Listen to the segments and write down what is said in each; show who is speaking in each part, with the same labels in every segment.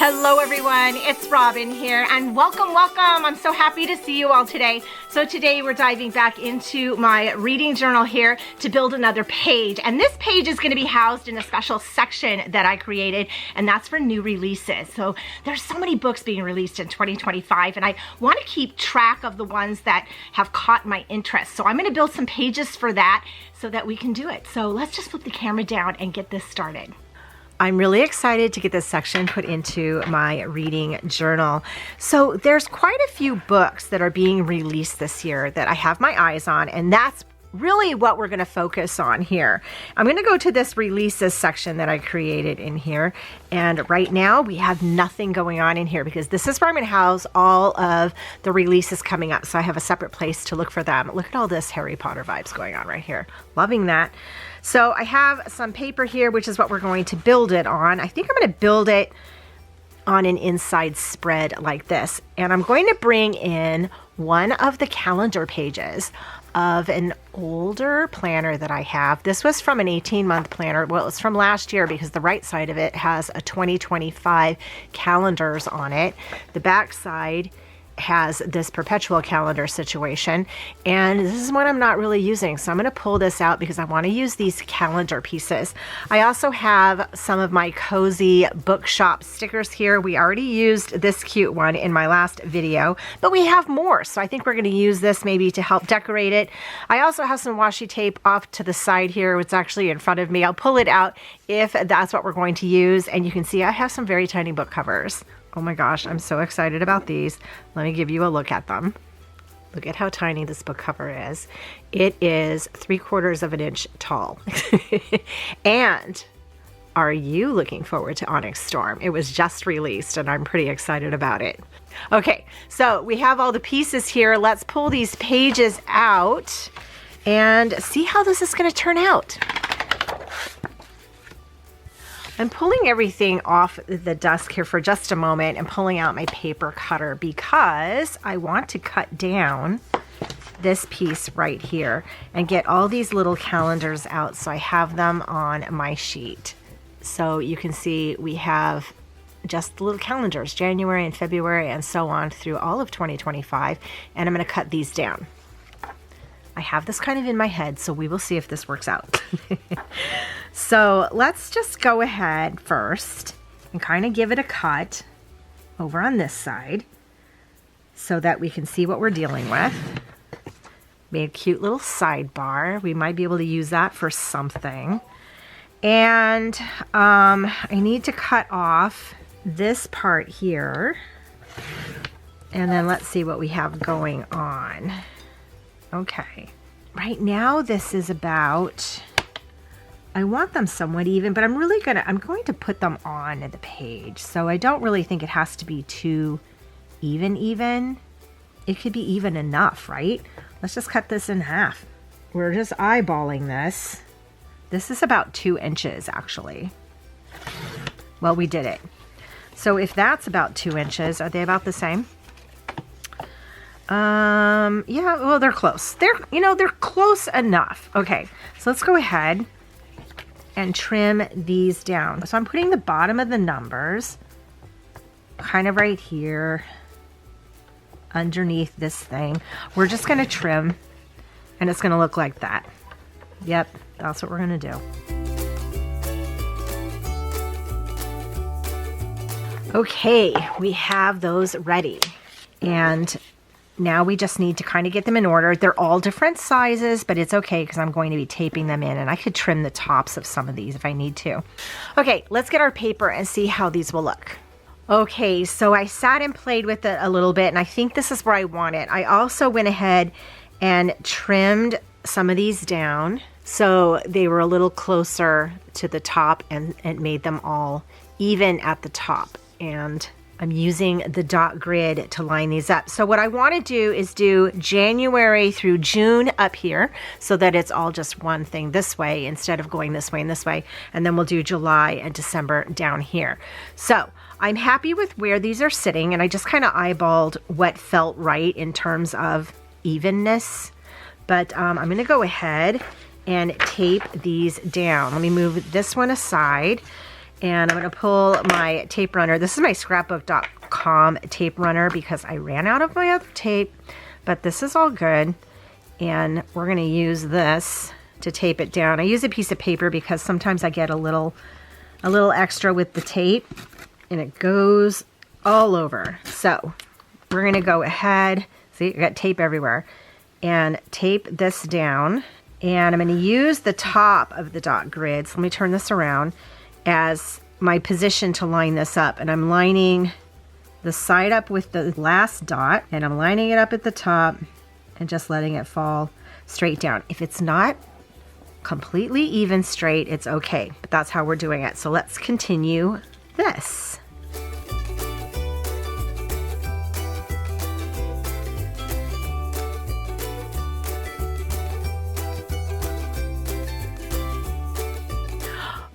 Speaker 1: Hello everyone, it's Robin here and welcome. I'm so happy to see you all today. So today we're diving back into my reading journal here to build another page. And this page is going to be housed in a special section that I created, and that's for new releases. So there's so many books being released in 2025 and I want to keep track of the ones that have caught my interest. So I'm going to build some pages for that so that we can do it. So let's just flip the camera down and get this started. I'm really excited to get this section put into my reading journal. So there's quite a few books that are being released this year that I have my eyes on, and that's really what we're going to focus on here. I'm going to go to this releases section that I created in here, and right now we have nothing going on in here because this is where I'm going to house all of the releases coming up. So I have a separate place to look for them. Look at all this Harry Potter vibes going on right here. Loving that. So I have some paper here, which is what we're going to build it on. I think I'm going to build it on an inside spread like this. And I'm going to bring in one of the calendar pages of an older planner that I have. This was from an 18-month planner. Well, it's from last year because the right side of it has a 2025 calendars on it. The back side has this perpetual calendar situation, and this is one I'm not really using, so I'm going to pull this out because I want to use these calendar pieces. I also have some of my cozy bookshop stickers here. We already used this cute one in my last video, but we have more, so I think we're going to use this maybe to help decorate it. I also have some washi tape off to the side here. It's actually in front of me. I'll pull it out if that's what we're going to use, and you can see I have some very tiny book covers. Oh my gosh, I'm so excited about these. Let me give you a look at them. Look at how tiny this book cover is. It is 3/4 of an inch tall. And are you looking forward to Onyx Storm? It was just released and I'm pretty excited about it. Okay, so we have all the pieces here. Let's pull these pages out and see how this is going to turn out. I'm pulling everything off the desk here for just a moment and pulling out my paper cutter because I want to cut down this piece right here and get all these little calendars out so I have them on my sheet. So you can see we have just little calendars, January and February and so on through all of 2025, and I'm going to cut these down. I have this kind of in my head, so we will see if this works out. So let's just go ahead first and kind of give it a cut over on this side so that we can see what we're dealing with. Made a cute little sidebar. We might be able to use that for something. And I need to cut off this part here. And then let's see what we have going on. Okay, right now this is about, I want them somewhat even, but I'm going to put them on the page. So I don't really think it has to be too even. It could be even enough, right? Let's just cut this in half. We're just eyeballing this. This is about 2 inches actually. Well, we did it. So if that's about 2 inches, are they about the same? Yeah, well, they're close. They're close enough. Okay, so let's go ahead and trim these down. So I'm putting the bottom of the numbers kind of right here underneath this thing. We're just going to trim and it's going to look like that. Yep, that's what we're going to do. Okay, we have those ready. And now we just need to kind of get them in order. They're all different sizes, but it's okay because I'm going to be taping them in, and I could trim the tops of some of these if I need to. Okay, let's get our paper and see how these will look. Okay, so I sat and played with it a little bit, and I think this is where I want it. I also went ahead and trimmed some of these down so they were a little closer to the top and made them all even at the top. And I'm using the dot grid to line these up. So what I want to do is do January through June up here so that it's all just one thing this way instead of going this way and this way. And then we'll do July and December down here. So I'm happy with where these are sitting, and I just kind of eyeballed what felt right in terms of evenness. But I'm going to go ahead and tape these down. Let me move this one aside. And I'm gonna pull my tape runner. This is my scrapbook.com tape runner because I ran out of my other tape, but this is all good. And we're gonna use this to tape it down. I use a piece of paper because sometimes I get a little extra with the tape and it goes all over. So we're gonna go ahead, see, I got tape everywhere, and tape this down. And I'm gonna use the top of the dot grid, so let me turn this around, as my position to line this up. And I'm lining the side up with the last dot, and I'm lining it up at the top and just letting it fall straight down. If it's not completely even straight, it's okay, but that's how we're doing it. So let's continue this.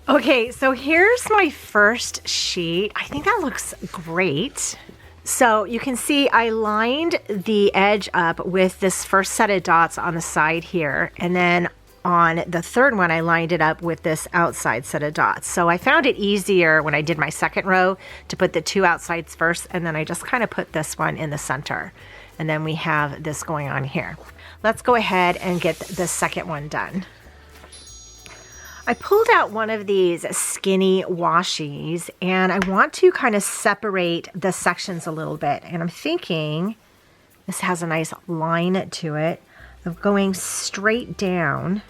Speaker 1: Okay, so here's my first sheet. I think that looks great. So you can see I lined the edge up with this first set of dots on the side here, and then on the third one I lined it up with this outside set of dots. So I found it easier when I did my second row to put the two outsides first, and then I just kind of put this one in the center. And then we have this going on here. Let's go ahead and get the second one done. I pulled out one of these skinny washies, and I want to kind of separate the sections a little bit. And I'm thinking this has a nice line to it of going straight down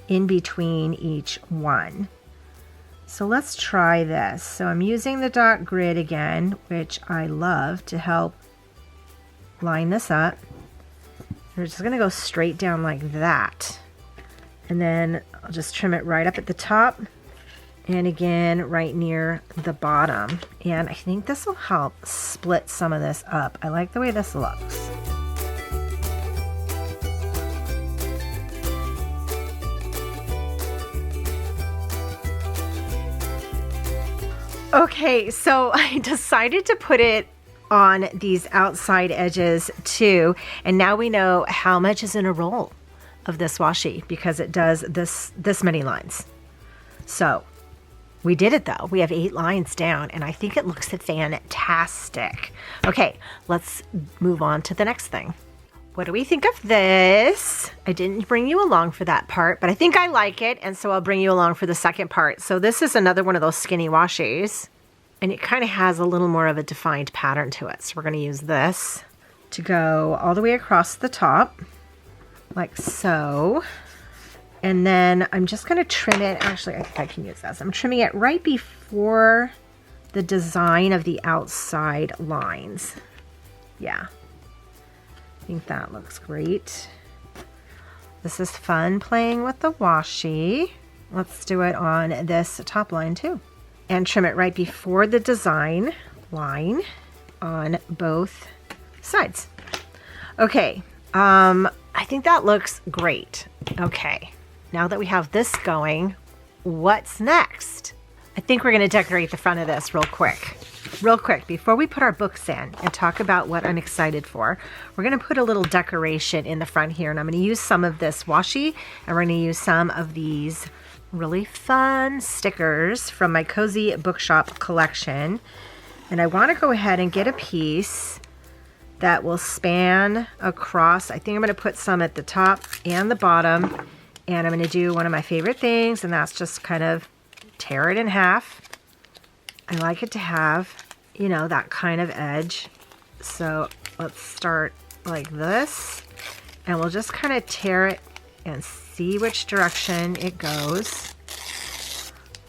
Speaker 1: in between each one. So let's try this. So I'm using the dot grid again, which I love to help line this up. We're just gonna go straight down like that. And then I'll just trim it right up at the top and again right near the bottom. And I think this will help split some of this up. I like the way this looks. Okay, so I decided to put it on these outside edges too. And now we know how much is in a roll of this washi because it does this many lines. So we did it though. We have 8 lines down and I think it looks fantastic. Okay, let's move on to the next thing. What do we think of this? I didn't bring you along for that part, but I think I like it, and so I'll bring you along for the second part. So this is another one of those skinny washies, and it kind of has a little more of a defined pattern to it. So we're gonna use this to go all the way across the top, like so. And then I'm just gonna trim it. Actually, I think I can use this. I'm trimming it right before the design of the outside lines. Yeah, I think that looks great. This is fun playing with the washi. Let's do it on this top line too. And trim it right before the design line on both sides. Okay, I think that looks great. Okay, now that we have this going, what's next? I think we're gonna decorate the front of this real quick. Real quick, before we put our books in and talk about what I'm excited for, we're gonna put a little decoration in the front here, and I'm gonna use some of this washi, and we're gonna use some of these really fun stickers from my Cozy Bookshop collection. And I wanna go ahead and get a piece that will span across. I think I'm gonna put some at the top and the bottom, and I'm gonna do one of my favorite things, and that's just kind of tear it in half. I like it to have, you know, that kind of edge. So let's start like this, and we'll just kind of tear it and see which direction it goes.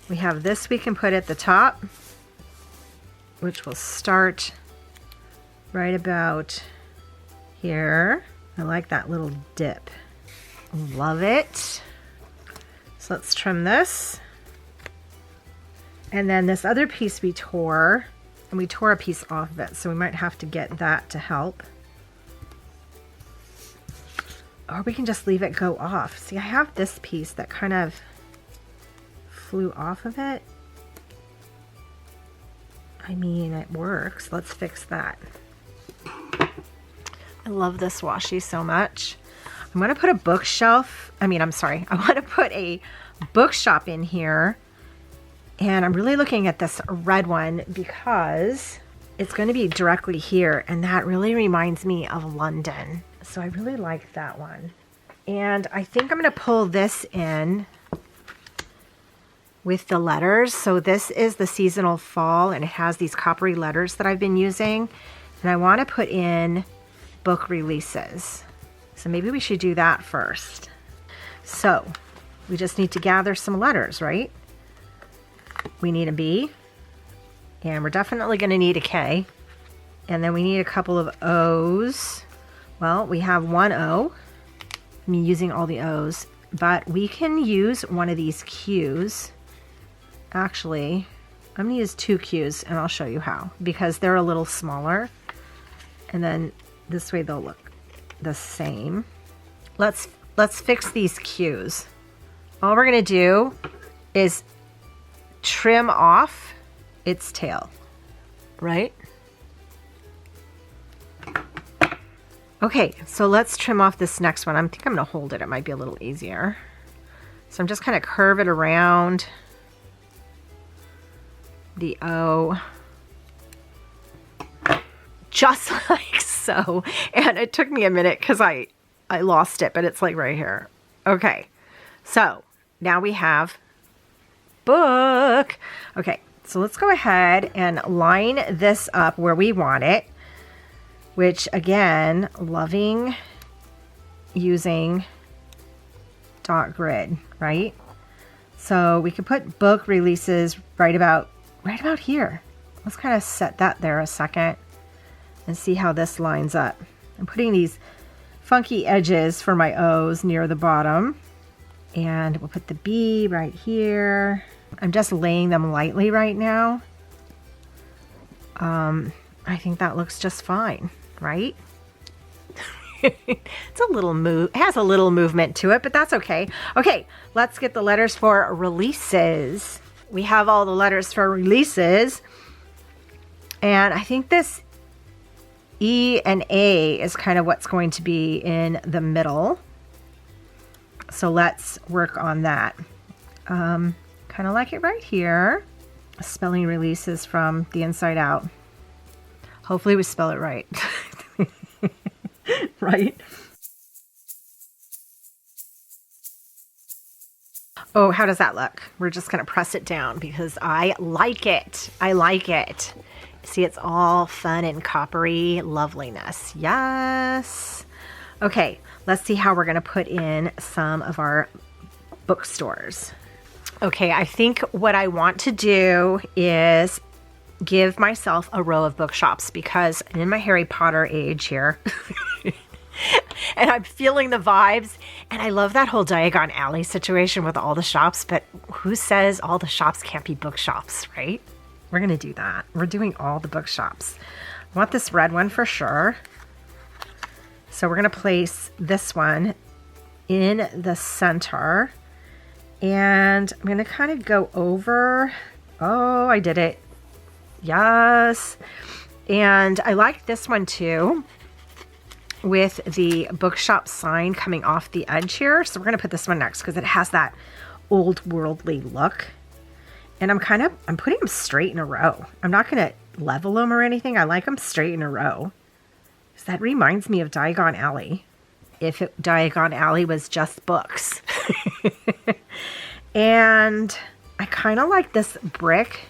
Speaker 1: We have this we can put at the top, which will start right about here. I like that little dip. Love it. So let's trim this. And then this other piece we tore, and we tore a piece off of it, so we might have to get that to help. Or we can just leave it go off. See, I have this piece that kind of flew off of it. I mean, it works. Let's fix that. I love this washi so much. I'm gonna put a bookshelf, I want to put a bookshop in here, And I'm really looking at this red one because it's going to be directly here, and that really reminds me of London. So I really like that one. And I think I'm going to pull this in with the letters. So this is the seasonal fall, and it has these coppery letters that I've been using. And I want to put in book releases. So maybe we should do that first. So we just need to gather some letters, right? We need a B, and we're definitely going to need a K. And then we need a couple of O's. Well, we have one O. I'm using all the O's, but we can use one of these Q's. Actually, I'm going to use two Q's, and I'll show you how, because they're a little smaller. And then this way they'll look the same. Let's fix these Q's. All we're going to do is trim off its tail, right? Okay, so let's trim off this next one. I think I'm going to hold it. It might be a little easier. So I'm just kind of curve it around the O, just like so. And it took me a minute because I lost it, but it's like right here. Okay, so now we have book. Okay, so let's go ahead and line this up where we want it, which again, loving using dot grid, right? So we could put book releases right about here. Let's kind of set that there a second and see how this lines up. I'm putting these funky edges for my O's near the bottom, and we'll put the B right here. I'm just laying them lightly right now. I think that looks just fine, right? It's a little move. It has a little movement to it, but that's okay. Okay, let's get the letters for releases. We have all the letters for releases, and I think this E and A is kind of what's going to be in the middle. So let's work on that. Kind of like it right here. Spelling releases from the inside out. Hopefully we spell it right. Right? Oh, how does that look? We're just going to press it down because I like it. I like it. See, it's all fun and coppery loveliness. Yes. Okay, let's see how we're going to put in some of our bookstores. Okay, I think what I want to do is give myself a row of bookshops because I'm in my Harry Potter age here. And I'm feeling the vibes, and I love that whole Diagon Alley situation with all the shops, but who says all the shops can't be bookshops, right? We're going to do that. We're doing all the bookshops. I want this red one for sure. So we're going to place this one in the center, and I'm going to kind of go over. Oh, I did it. Yes. And I like this one too, with the bookshop sign coming off the edge here. So we're going to put this one next because it has that old worldly look. And I'm putting them straight in a row. I'm not going to level them or anything. I like them straight in a row. So that reminds me of Diagon Alley. If Diagon Alley was just books. And I kind of like this brick.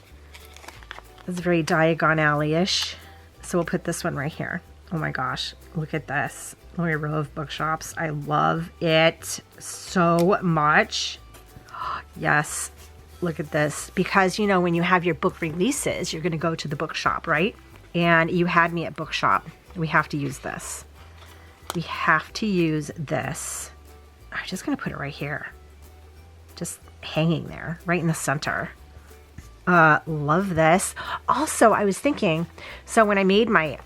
Speaker 1: It's very Diagon Alley-ish. So we'll put this one right here. Oh my gosh, look at this. Look at row of bookshops. I love it so much. Yes, look at this. Because, you know, when you have your book releases, you're going to go to the bookshop, right? And you had me at bookshop. We have to use this. We have to use this. I'm just going to put it right here. Just hanging there, right in the center. Love this. Also, I was thinking, so when I made my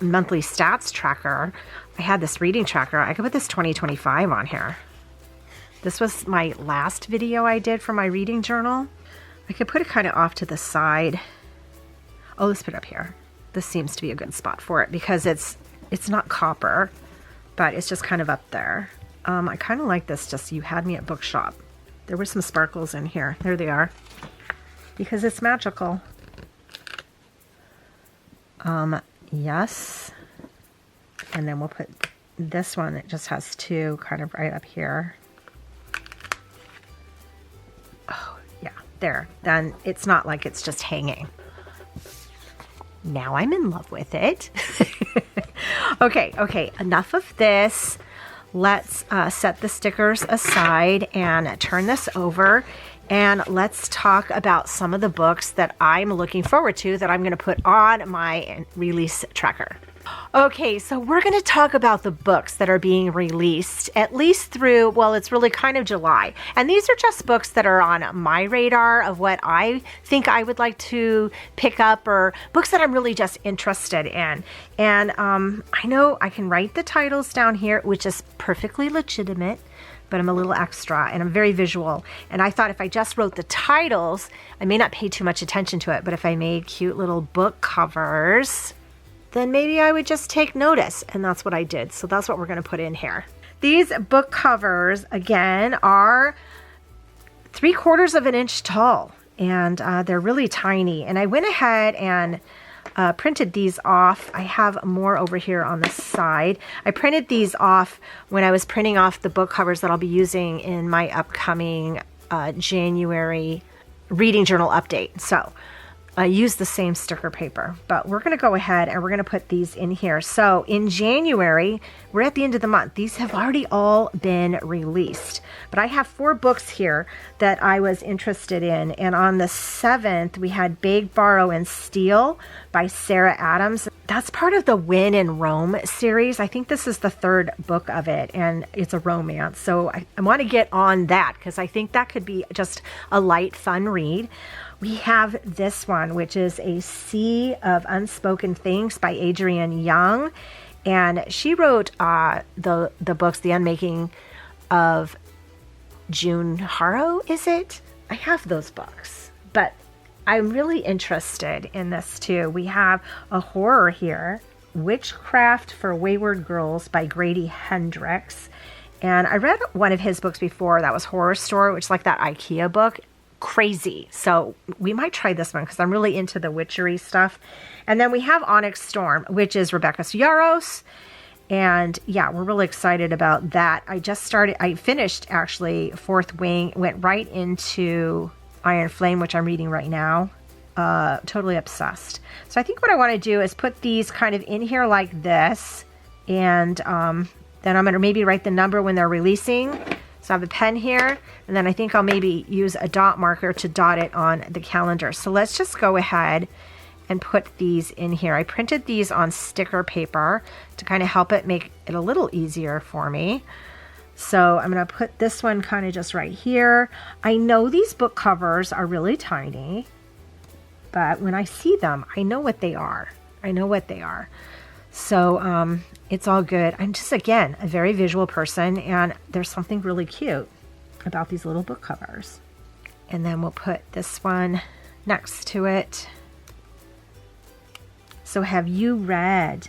Speaker 1: monthly stats tracker, I had this reading tracker. I could put this 2025 on here. This was my last video I did for my reading journal. I could put it kind of off to the side. Oh, let's put it up here. This seems to be a good spot for it because it's not copper, but it's just kind of up there. I kind of like this, just you had me at bookshop. There were some sparkles in here. There they are. because it's magical. Yes. And then we'll put this one that just has 2 kind of right up here. Oh, yeah, there. Then it's not like it's just hanging. Now I'm in love with it. Okay, enough of this. Let's set the stickers aside and turn this over. And let's talk about some of the books that I'm looking forward to that I'm going to put on my release tracker. Okay, so we're going to talk about the books that are being released at least through, well, it's really kind of July. And these are just books that are on my radar of what I think I would like to pick up, or books that I'm really just interested in. And I know I can write the titles down here, which is perfectly legitimate, but I'm a little extra and I'm very visual. And I thought if I just wrote the titles, I may not pay too much attention to it, but if I made cute little book covers, then maybe I would just take notice. And that's what I did. So that's what we're going to put in here. These book covers, again, are 3/4 of an inch tall, and they're really tiny. And I went ahead and printed these off. I have more over here on the side. I printed these off when I was printing off the book covers that I'll be using in my upcoming January reading journal update. So I use the same sticker paper, but we're going to go ahead and we're going to put these in here. So in January, we're at the end of the month. These have already all been released, but I have 4 books here that I was interested in. And on the 7th, we had Beg, Borrow, and Steal by Sarah Adams. That's part of the When in Rome series. I think this is the 3rd book of it, and it's a romance. So I want to get on that because I think that could be just a light, fun read. We have this one, which is A Sea of Unspoken Things by Adrienne Young. And she wrote the books, The Unmaking of June Harrow, is it? I have those books, but I'm really interested in this too. We have a horror here, Witchcraft for Wayward Girls by Grady Hendrix. And I read one of his books before, that was Horror Store, which is like that IKEA book. Crazy. So we might try this one because I'm really into the witchery stuff. And then we have Onyx Storm, which is Rebecca Yaros. And yeah, we're really excited about that. I finished actually Fourth Wing, went right into Iron Flame, which I'm reading right now. Totally obsessed. So I think what I want to do is put these kind of in here like this. And then I'm going to maybe write the number when they're releasing. So I have a pen here, and then I think I'll maybe use a dot marker to dot it on the calendar. So let's just go ahead and put these in here. I printed these on sticker paper to kind of help it make it a little easier for me. So I'm going to put this one kind of just right here. I know these book covers are really tiny, but when I see them, I know what they are. I know what they are. So it's all good. I'm just, again, a very visual person, and there's something really cute about these little book covers. And then we'll put this one next to it. So have you read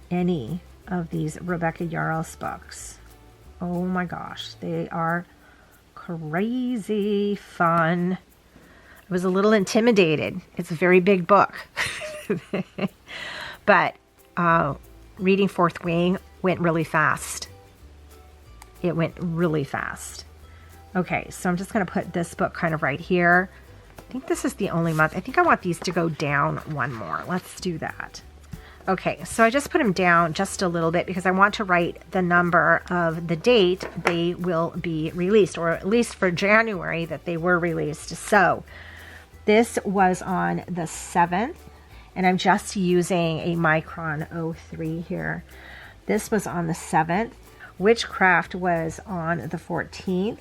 Speaker 1: any of these Rebecca Yaros books? Oh my gosh, they are crazy fun. I was a little intimidated. It's a very big book. But reading Fourth Wing went really fast. It went really fast. Okay, so I'm just going to put this book kind of right here. I think this is the only month. I think I want these to go down one more. Let's do that. Okay, so I just put them down just a little bit because I want to write the number of the date they will be released, or at least for January that they were released. So this was on the 7th. And I'm just using a Micron 03 here. This was on the 7th. Witchcraft was on the 14th.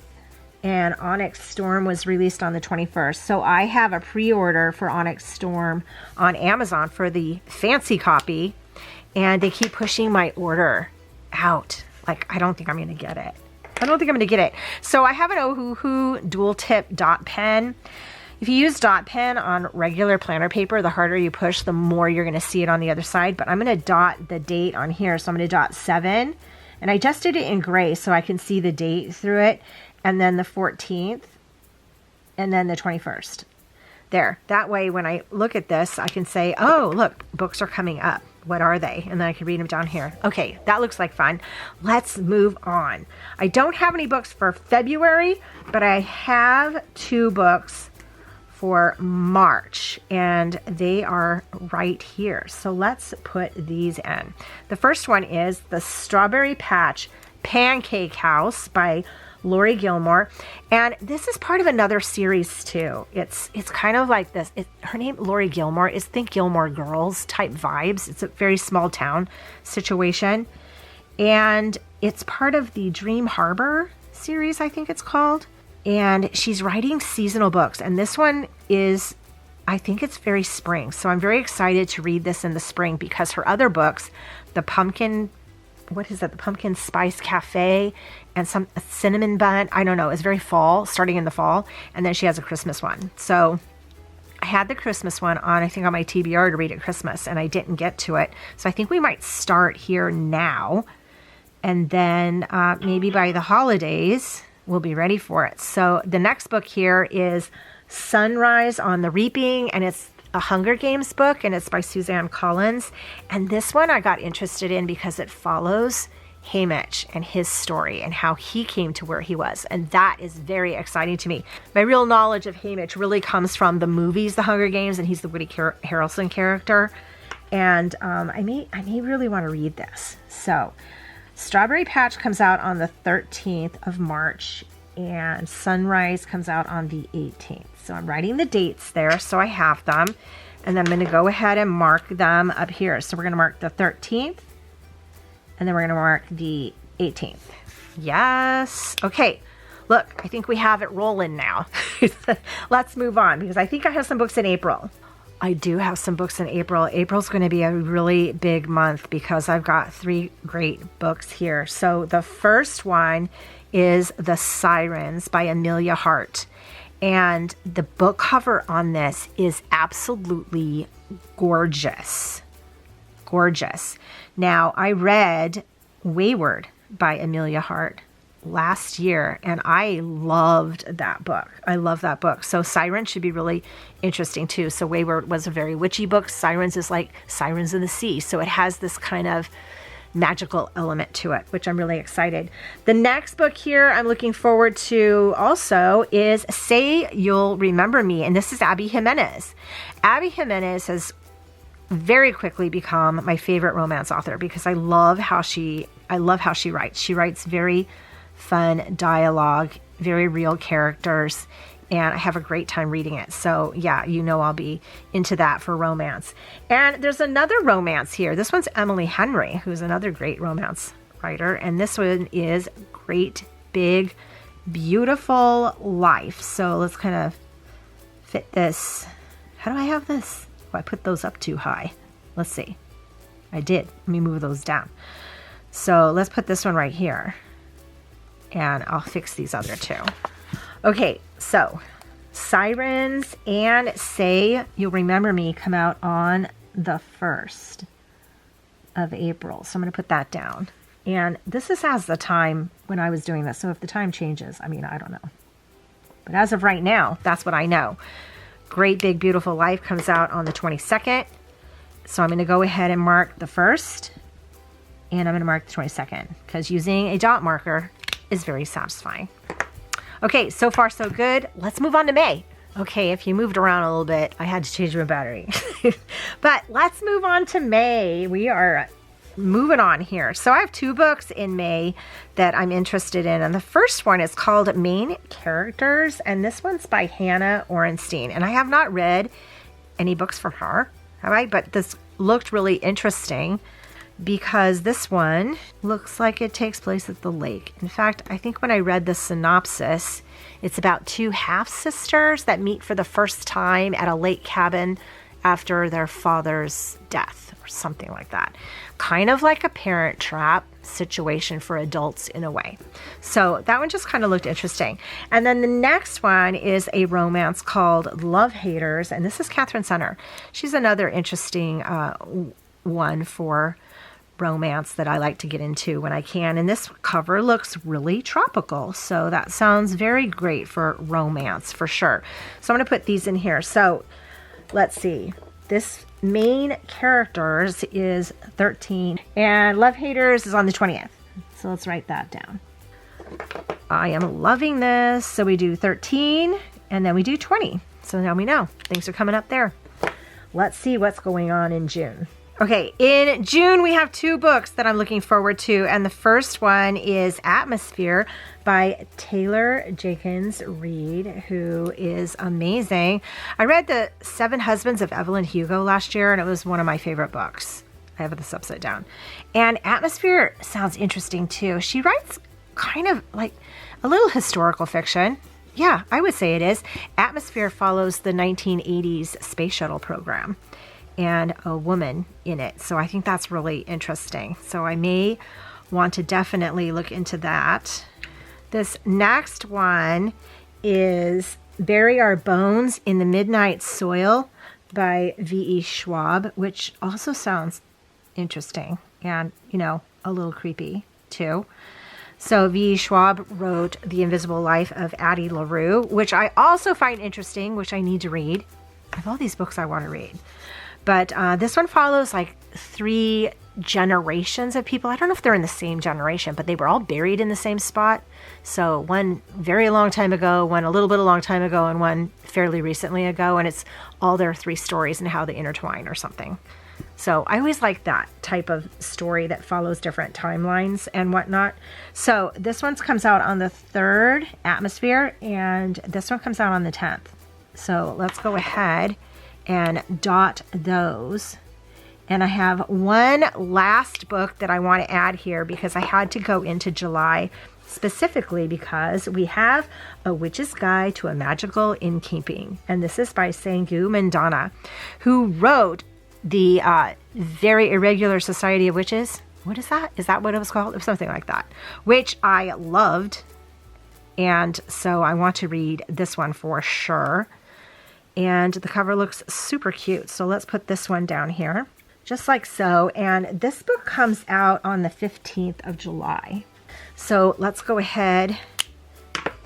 Speaker 1: And Onyx Storm was released on the 21st. So I have a pre-order for Onyx Storm on Amazon for the fancy copy. And they keep pushing my order out. Like, I don't think I'm going to get it. I don't think I'm going to get it. So I have an Ohuhu dual tip dot pen. If you use dot pen on regular planner paper, the harder you push, the more you're going to see it on the other side. But I'm going to dot the date on here. So I'm going to dot 7. And I just did it in gray so I can see the date through it. And then the 14th. And then the 21st. There, that way when I look at this, I can say, oh, look, books are coming up. What are they? And then I can read them down here. Okay, that looks like fun. Let's move on. I don't have any books for February, but I have 2 books for March, and they are right here. So let's put these in. The first one is The Strawberry Patch Pancake House by Lori Gilmore, and this is part of another series too. It's kind of like this. Her name, Lori Gilmore, is think Gilmore Girls type vibes. It's a very small town situation, and it's part of the Dream Harbor series, I think it's called. And she's writing seasonal books, and this one is, I think it's very spring. So I'm very excited to read this in the spring because her other books, the pumpkin Spice Cafe and some cinnamon bun, I don't know, it's very fall, starting in the fall, and then she has a Christmas one. So I had the Christmas one on, I think on my TBR to read at Christmas, and I didn't get to it. So I think we might start here now, and then maybe by the holidays, we'll be ready for it. So the next book here is Sunrise on the Reaping, and it's a Hunger Games book, and it's by Suzanne Collins. And this one I got interested in because it follows Haymitch and his story and how he came to where he was. And that is very exciting to me. My real knowledge of Haymitch really comes from the movies, The Hunger Games, and he's the Woody Harrelson character. And I may really want to read this. So Strawberry Patch comes out on the 13th of March, and Sunrise comes out on the 18th. So I'm writing the dates there so I have them, and then I'm going to go ahead and mark them up here. So we're going to mark the 13th, and then we're going to mark the 18th. Yes. Okay. Look, I think we have it rolling now. Let's move on because I think I have some books in April. I do have some books in April. April's going to be a really big month because I've got 3 great books here. So the first one is The Sirens by Amelia Hart. And the book cover on this is absolutely gorgeous. Gorgeous. Now, I read Wayward by Amelia Hart last year, and I loved that book. I love that book. So Sirens should be really interesting too. So Wayward was a very witchy book. Sirens is like Sirens in the Sea. So it has this kind of magical element to it, which I'm really excited. The next book here I'm looking forward to also is Say You'll Remember Me, and this is Abby Jimenez. Abby Jimenez has very quickly become my favorite romance author because I love how she writes. She writes very fun dialogue, very real characters, and I have a great time reading it. So yeah, I'll be into that for romance. And there's another romance here. This one's Emily Henry, who's another great romance writer. And this one is Great Big Beautiful Life. So let's kind of fit this. How do I have this? Oh, I put those up too high. Let's see. I did. Let me move those down. So let's put this one right here. And I'll fix these other 2. Okay, so Sirens and Say You'll Remember Me come out on the 1st of April. So I'm going to put that down. And this is as the time when I was doing this. So if the time changes, I don't know. But as of right now, that's what I know. Great Big Beautiful Life comes out on the 22nd. So I'm going to go ahead and mark the 1st. And I'm going to mark the 22nd because using a dot marker is very satisfying. Okay, so far so good. Let's move on to May. Okay, if you moved around a little bit, I had to change my battery. But let's move on to May. We are moving on here. So I have 2 books in May that I'm interested in. And the first one is called Main Characters. And this one's by Hannah Orenstein. And I have not read any books from her, have I? But this looked really interesting because this one looks like it takes place at the lake. In fact, I think when I read the synopsis, it's about 2 half-sisters that meet for the first time at a lake cabin after their father's death or something like that. Kind of like a Parent Trap situation for adults in a way. So that one just kind of looked interesting. And then the next one is a romance called Love Haters, and this is Catherine Center. She's another interesting one for romance that I like to get into when I can. And this cover looks really tropical. So that sounds very great for romance for sure. So I'm going to put these in here. So let's see. This main characters is 13 and Love Haters is on the 20th. So let's write that down. I am loving this. So we do 13 and then we do 20. So now we know things are coming up there. Let's see what's going on in June. Okay, in June we have 2 books that I'm looking forward to, and the first one is Atmosphere by Taylor Jenkins Reid, who is amazing. I read The 7 Husbands of Evelyn Hugo last year, and it was one of my favorite books. I have this upside down. And Atmosphere sounds interesting too. She writes kind of like a little historical fiction. Yeah, I would say it is. Atmosphere follows the 1980s space shuttle program and a woman in it. So I think that's really interesting. So I may want to definitely look into that. This next one is Bury Our Bones in the Midnight Soil by V.E. Schwab, which also sounds interesting and, you know, a little creepy too. So V.E. Schwab wrote The Invisible Life of Addie LaRue, which I also find interesting, which I need to read. I have all these books I want to read. But this one follows like 3 generations of people. I don't know if they're in the same generation, but they were all buried in the same spot. So one very long time ago, one a little bit a long time ago, and one fairly recently ago. And it's all their 3 stories and how they intertwine or something. So I always like that type of story that follows different timelines and whatnot. So this one comes out on the 3rd, Atmosphere, and this one comes out on the 10th. So let's go ahead and dot those. And I have one last book that I want to add here because I had to go into July specifically because we have A Witch's Guide to a Magical Innkeeping. And this is by Sangu Mandana, who wrote the Very Irregular Society of Witches. What is that? Is that what it was called? Or something like that, which I loved. And so I want to read this one for sure. And the cover looks super cute. So let's put this one down here, just like so. And this book comes out on the 15th of July. So let's go ahead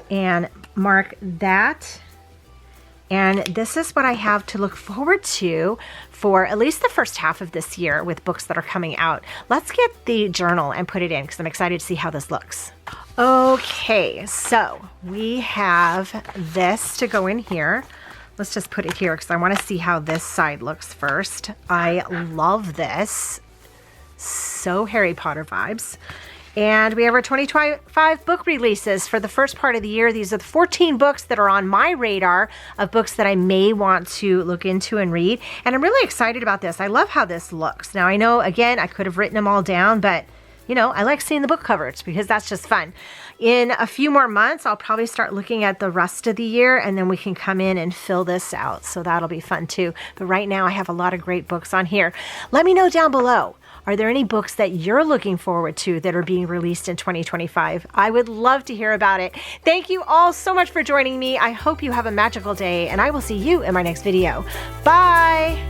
Speaker 1: and mark that. And this is what I have to look forward to for at least the first half of this year with books that are coming out. Let's get the journal and put it in because I'm excited to see how this looks. Okay, so we have this to go in here. Let's just put it here because I want to see how this side looks first. I love this. So Harry Potter vibes. And we have our 2025 book releases for the first part of the year. These are the 14 books that are on my radar of books that I may want to look into and read. And I'm really excited about this. I love how this looks. Now I know, again, I could have written them all down, but you know, I like seeing the book covers because that's just fun. In a few more months, I'll probably start looking at the rest of the year and then we can come in and fill this out. So that'll be fun too. But right now I have a lot of great books on here. Let me know down below. Are there any books that you're looking forward to that are being released in 2025? I would love to hear about it. Thank you all so much for joining me. I hope you have a magical day and I will see you in my next video. Bye.